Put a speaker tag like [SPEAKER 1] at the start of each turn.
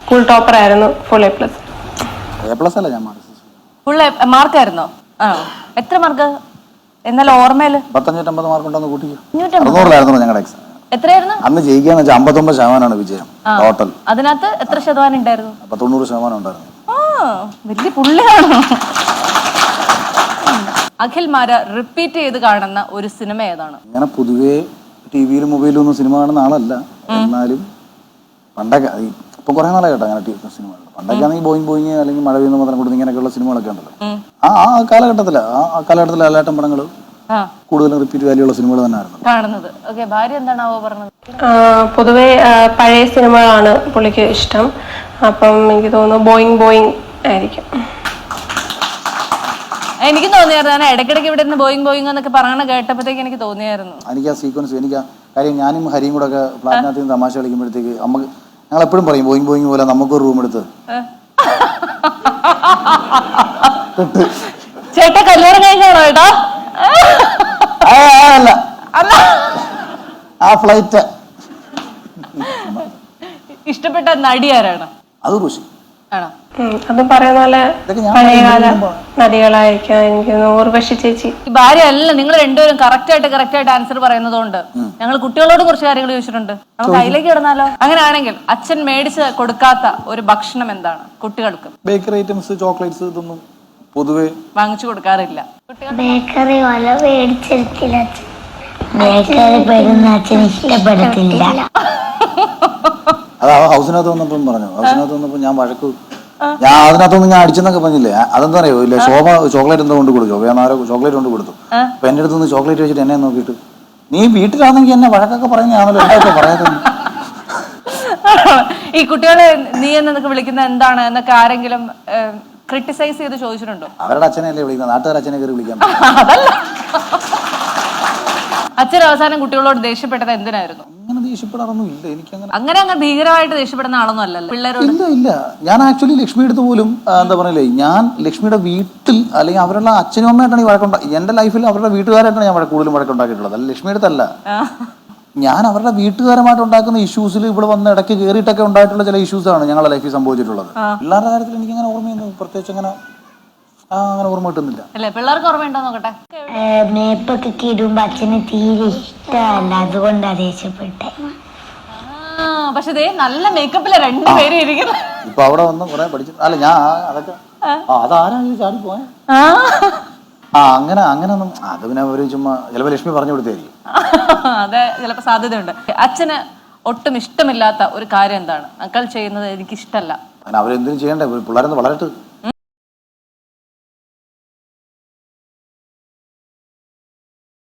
[SPEAKER 1] Full topper ആയിരുന്നു. Full A+.
[SPEAKER 2] A+ അല്ല, ഞാൻ
[SPEAKER 3] ഫുൾ മാർക്കായിരുന്നോ? എത്ര മാർക്ക് എന്നാലും ഓർമ്മയില്?
[SPEAKER 2] 550 മാർക്ക് ഉണ്ടെന്ന് കൂട്ടിക്കോ. 600 ഞങ്ങളുടെ എക്സാം.
[SPEAKER 3] എത്രയായിരുന്നു
[SPEAKER 2] അന്ന് ജയിക്കാന്ന് വെച്ചാൽ 59% വിജയം ടോട്ടൽ.
[SPEAKER 3] അതിനകത്ത് എത്ര ശതമാനം ഉണ്ടായിരുന്നു?
[SPEAKER 2] 90% ഉണ്ടായിരുന്നു.
[SPEAKER 3] വലിയ പുള്ളിയാണോ? അഖിൽ മാര റിപ്പീറ്റ് ചെയ്ത് കാണുന്ന ഒരു സിനിമ ഏതാണ്?
[SPEAKER 2] അങ്ങനെ പൊതുവേ ടിവിയിലും മൊബൈലിലും ഒന്നും സിനിമ കാണുന്ന ആളല്ല. എന്നാലും പണ്ടൊക്കെ ഇപ്പൊ കുറെ നാളെ കേട്ടോ അങ്ങനെ സിനിമ. പണ്ടൊക്കെ ആണെങ്കിൽ ബോയിങ് അല്ലെങ്കിൽ മഴ പെയ്യുന്ന മാത്രം കൊടുത്ത് ഇങ്ങനെയൊക്കെയുള്ള സിനിമകളൊക്കെ ഉണ്ടല്ലോ. ആ കാലഘട്ടത്തില് ലാലേട്ടൻ പടങ്ങള് കൂടുതലും റിപ്പീറ്റ് വാല്യൂ ഉള്ള സിനിമകൾ തന്നെ ആയിരുന്നു
[SPEAKER 3] കാണുന്നത്. ഭാര്യ എന്താണാവോ പറഞ്ഞത്?
[SPEAKER 1] പൊതുവെ പഴയ സിനിമകളാണ് പുള്ളിക്ക് ഇഷ്ടം. അപ്പം എനിക്ക് തോന്നുന്നു ബോയിങ് ആയിരിക്കും.
[SPEAKER 3] എനിക്ക് തോന്നിയായിരുന്നു, ഞാൻ ഇടയ്ക്കിടയ്ക്ക് ഇവിടെ നിന്ന് ബോയിങ് എന്നൊക്കെ പറയണ കേട്ടപ്പോഴത്തേക്ക് എനിക്ക് തോന്നിയായിരുന്നു.
[SPEAKER 2] എനിക്ക് ആ സീക്വൻസ് കാര്യം ഞാനും ഹരിയും കൂടെ ഒക്കെ ഫ്ലാറ്റിനകത്ത് നിന്ന് തമാശ കളിക്കുമ്പോഴത്തേക്ക് ഞങ്ങൾ എപ്പോഴും പറയും ബോയിങ് പോലെ നമുക്കൊരു റൂം എടുത്ത്
[SPEAKER 3] ചേട്ടാ കല്യാണം കഴിഞ്ഞാണോ ഏട്ടാ?
[SPEAKER 2] അല്ല, ആ ഫ്ലൈറ്റ്.
[SPEAKER 3] ഇഷ്ടപ്പെട്ട നടി ആരാണ്?
[SPEAKER 2] അത് ഋഷി
[SPEAKER 3] ആണോ?
[SPEAKER 1] അതും പറയുന്ന പോലെ പഴയകാല നടികളായിരിക്കും എനിക്ക് ഊർവശി ചേച്ചി.
[SPEAKER 3] ഈ ഭാര്യ അല്ല, നിങ്ങൾ രണ്ടുപേരും കറക്റ്റ് ആയിട്ട് ആൻസർ പറയുന്നതുകൊണ്ട് ഞങ്ങൾ കുട്ടികളോട് കുറച്ച് കാര്യങ്ങൾ ചോദിച്ചിട്ടുണ്ട്. നമുക്ക് അതിലേക്ക് കിടന്നാലോ? അങ്ങനെയാണെങ്കിൽ അച്ഛൻ മേടിച്ച് കൊടുക്കാത്ത ഒരു ഭക്ഷണം എന്താണ് കുട്ടികൾക്ക്?
[SPEAKER 2] ബേക്കറി ഐറ്റംസ്, ചോക്ലേറ്റ്സ് ഇതൊന്നും പൊതുവെ
[SPEAKER 3] വാങ്ങിച്ചു കൊടുക്കാറില്ല.
[SPEAKER 4] ബേക്കറി വല്ല മേടിച്ചിരിക്കില്ല. ബേക്കറി പെരുന്ന അച്ഛന് ഇഷ്ടപ്പെടത്തില്ല.
[SPEAKER 2] അത് ഹൗസിനകത്ത് വന്നപ്പം പറഞ്ഞു. ഹൗസിനകത്ത് വന്നപ്പോ ഞാൻ അതിനകത്തൊന്നും ഞാൻ അടിച്ചെന്നൊക്കെ പറഞ്ഞില്ലേ. അതെന്താ അറിയോ? ഇല്ല, ശോഭ ചോക്ലേറ്റ് എന്തോ കൊണ്ട് കൊടുക്കും. വേറെ ചോക്ലേറ്റ് കൊണ്ട് കൊടുത്തു. അപ്പൊ എന്റെ അടുത്ത് നിന്ന് ചോക്ലേറ്റ് വെച്ചിട്ട് എന്നെ നോക്കിയിട്ട് നീ വീട്ടിലാണെങ്കിൽ എന്നെ വഴക്കൊക്കെ പറയുന്നതാണല്ലോ, എന്താ പറയാതെ?
[SPEAKER 3] ഈ കുട്ടികളെ നീ എന്നൊക്കെ വിളിക്കുന്ന എന്താണ് എന്നൊക്കെ ആരെങ്കിലും ക്രിട്ടിസൈസ് ചെയ്ത് ചോദിച്ചിട്ടുണ്ടോ?
[SPEAKER 2] അവരുടെ അച്ഛനെയല്ലേ വിളിക്കുന്നത്, നാട്ടുകാർ അച്ഛനെ കയറി വിളിക്കാൻ.
[SPEAKER 3] അതല്ല, അച്ഛൻ അവസാനം കുട്ടികളോട് ദേഷ്യപ്പെട്ടത് എന്തിനായിരുന്നു?
[SPEAKER 2] അങ്ങനെ ദേഷ്യപ്പെടാറൊന്നും ഇല്ല എനിക്കങ്ങനെ.
[SPEAKER 3] അങ്ങനെ ഭീകരമായിട്ട് ദേഷ്യപ്പെടുന്ന ആളൊന്നും അല്ലല്ലോ പിള്ളേരോട്.
[SPEAKER 2] ഇല്ല, ഞാൻ ആക്ച്വലി ലക്ഷ്മി അടുത്ത് പോലും എന്താ പറയല്ലേ, ഞാൻ ലക്ഷ്മിയുടെ വീട്ടിൽ അല്ലെങ്കിൽ അവരുടെ അച്ഛനും അമ്മയായിട്ടാണ് ഈ വഴക്കുണ്ടാക്കി. എന്റെ ലൈഫിൽ അവരുടെ വീട്ടുകാരായിട്ടാണ് ഞാൻ കൂടുതലും വഴക്കുണ്ടാക്കിയിട്ടുള്ളത്, അല്ല ലക്ഷ്മി അടുത്തല്ല. ഞാൻ അവരുടെ വീട്ടുകാരുമായിട്ട് ഉണ്ടാക്കുന്ന ഇഷ്യൂസിൽ ഇവിടെ വന്ന് ഇടയ്ക്ക് കയറിയിട്ടൊക്കെ ഉണ്ടായിട്ടുള്ള ചില ഇഷ്യൂസാണ് ഞങ്ങളുടെ ലൈഫിൽ സംഭവിച്ചിട്ടുള്ളത്. പിള്ളേരുടെ കാര്യത്തിൽ എനിക്ക് അങ്ങനെ ഓർമ്മയൊന്നും പ്രത്യേകിച്ച് അങ്ങനെ ഓർമ്മ കിട്ടുന്നില്ല.
[SPEAKER 3] പിള്ളേർക്ക് ഓർമ്മയുണ്ടോ നോക്കട്ടെ.
[SPEAKER 4] മേപ്പൊക്കെ ഇടുമ്പോ അച്ഛന് തീരെ ഇഷ്ടമല്ല, അതുകൊണ്ടാ ദേഷ്യപ്പെട്ടെ.
[SPEAKER 3] പക്ഷെ നല്ല മേക്കപ്പില രണ്ടുപേരും ഇരിക്കുന്നു.
[SPEAKER 2] ഇപ്പൊ അവിടെ വന്ന് കുറെ പഠിച്ചു. അല്ല ഞാൻ അതൊക്കെ അതാരാ ചാടി പോയ അങ്ങനെയൊന്നും അത് പിന്നെ അവര് ചുമ്മാ ചിലപ്പോ ലക്ഷ്മി പറഞ്ഞു കൊടുത്തായിരിക്കും.
[SPEAKER 3] അതെ, ചിലപ്പോ സാധ്യതയുണ്ട്. അച്ഛന് ഒട്ടും ഇഷ്ടമില്ലാത്ത ഒരു കാര്യം എന്താണ്? അക്കൾ ചെയ്യുന്നത് എനിക്ക് ഇഷ്ടമല്ല.
[SPEAKER 2] അവരെന്തിനും ചെയ്യണ്ടേ, പിള്ളേരൊന്ന് വളരട്ട്.